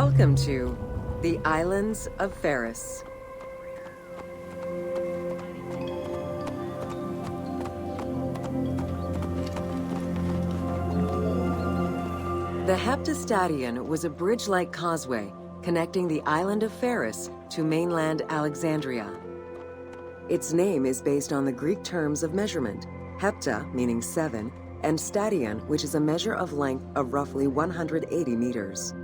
Welcome to the Islands of Faros. The Heptastadion was a bridge-like causeway connecting the island of Faros to mainland Alexandria. Its name is based on the Greek terms of measurement, hepta, meaning 7, and stadion, which is a measure of length of roughly 180 meters.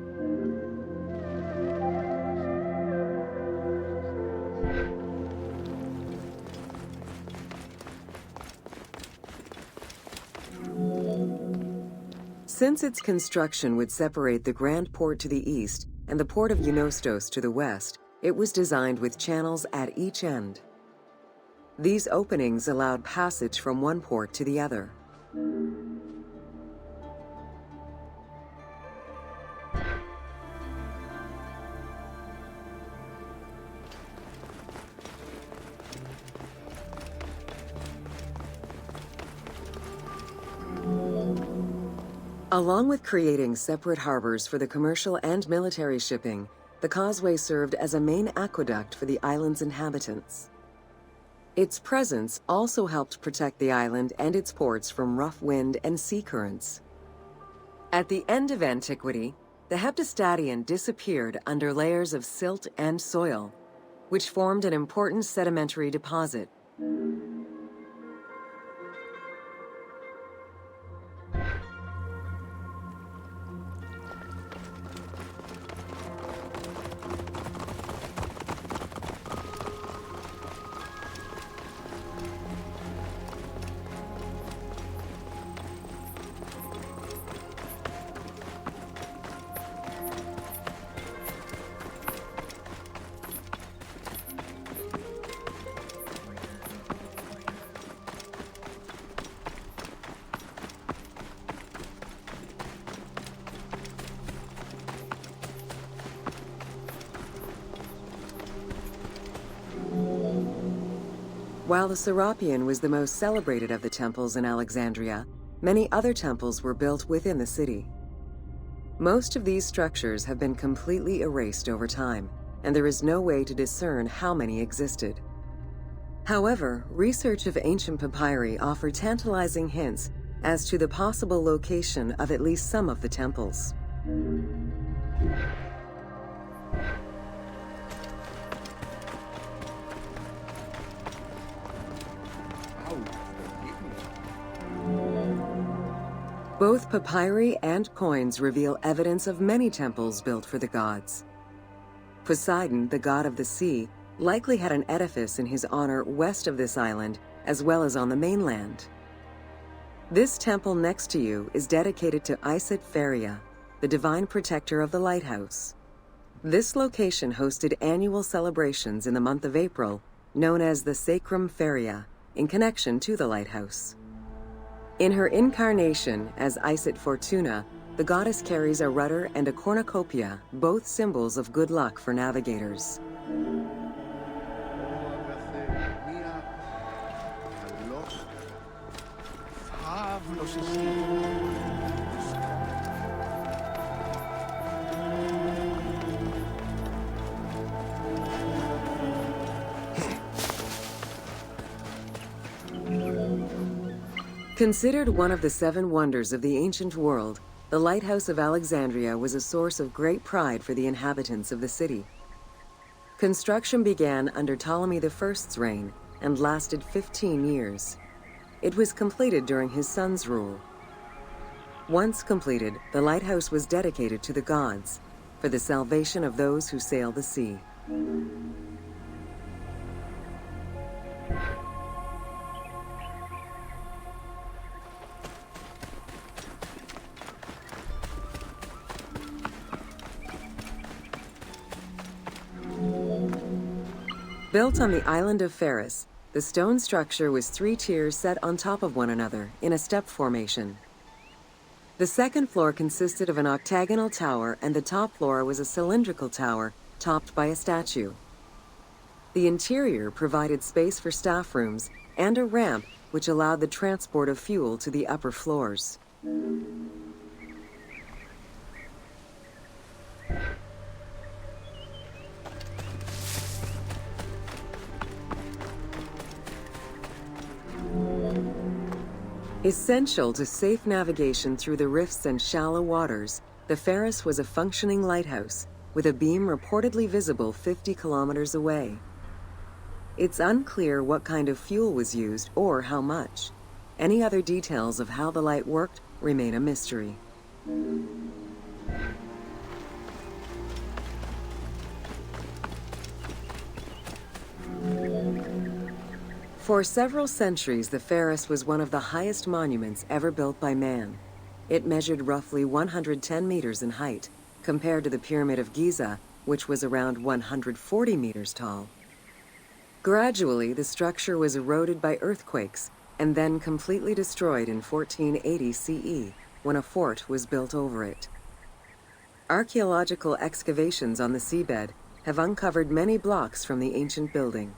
Since its construction would separate the Grand Port to the east and the port of Eunostos to the west, it was designed with channels at each end. These openings allowed passage from one port to the other. Along with creating separate harbors for the commercial and military shipping, the causeway served as a main aqueduct for the island's inhabitants. Its presence also helped protect the island and its ports from rough wind and sea currents. At the end of antiquity, the Heptastadion disappeared under layers of silt and soil, which formed an important sedimentary deposit. While the Serapeum was the most celebrated of the temples in Alexandria, many other temples were built within the city. Most of these structures have been completely erased over time, and there is no way to discern how many existed. However, research of ancient papyri offer tantalizing hints as to the possible location of at least some of the temples. Both papyri and coins reveal evidence of many temples built for the gods. Poseidon, the god of the sea, likely had an edifice in his honor west of this island, as well as on the mainland. This temple next to you is dedicated to Isis Pharia, the divine protector of the lighthouse. This location hosted annual celebrations in the month of April, known as the Sacrum Pharia, in connection to the lighthouse. In her incarnation as Isis Fortuna, the goddess carries a rudder and a cornucopia, both symbols of good luck for navigators. Considered one of the 7 wonders of the ancient world, the Lighthouse of Alexandria was a source of great pride for the inhabitants of the city. Construction began under Ptolemy I's reign and lasted 15 years. It was completed during his son's rule. Once completed, the lighthouse was dedicated to the gods for the salvation of those who sail the sea. Built on the island of Faros, the stone structure was 3 tiers set on top of one another in a step formation. The second floor consisted of an octagonal tower, and the top floor was a cylindrical tower topped by a statue. The interior provided space for staff rooms and a ramp which allowed the transport of fuel to the upper floors. Essential to safe navigation through the rifts and shallow waters, the Faros was a functioning lighthouse, with a beam reportedly visible 50 kilometers away. It's unclear what kind of fuel was used or how much. Any other details of how the light worked remain a mystery. For several centuries, the Faros was one of the highest monuments ever built by man. It measured roughly 110 meters in height, compared to the Pyramid of Giza, which was around 140 meters tall. Gradually, the structure was eroded by earthquakes and then completely destroyed in 1480 CE, when a fort was built over it. Archaeological excavations on the seabed have uncovered many blocks from the ancient building.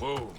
Whoa.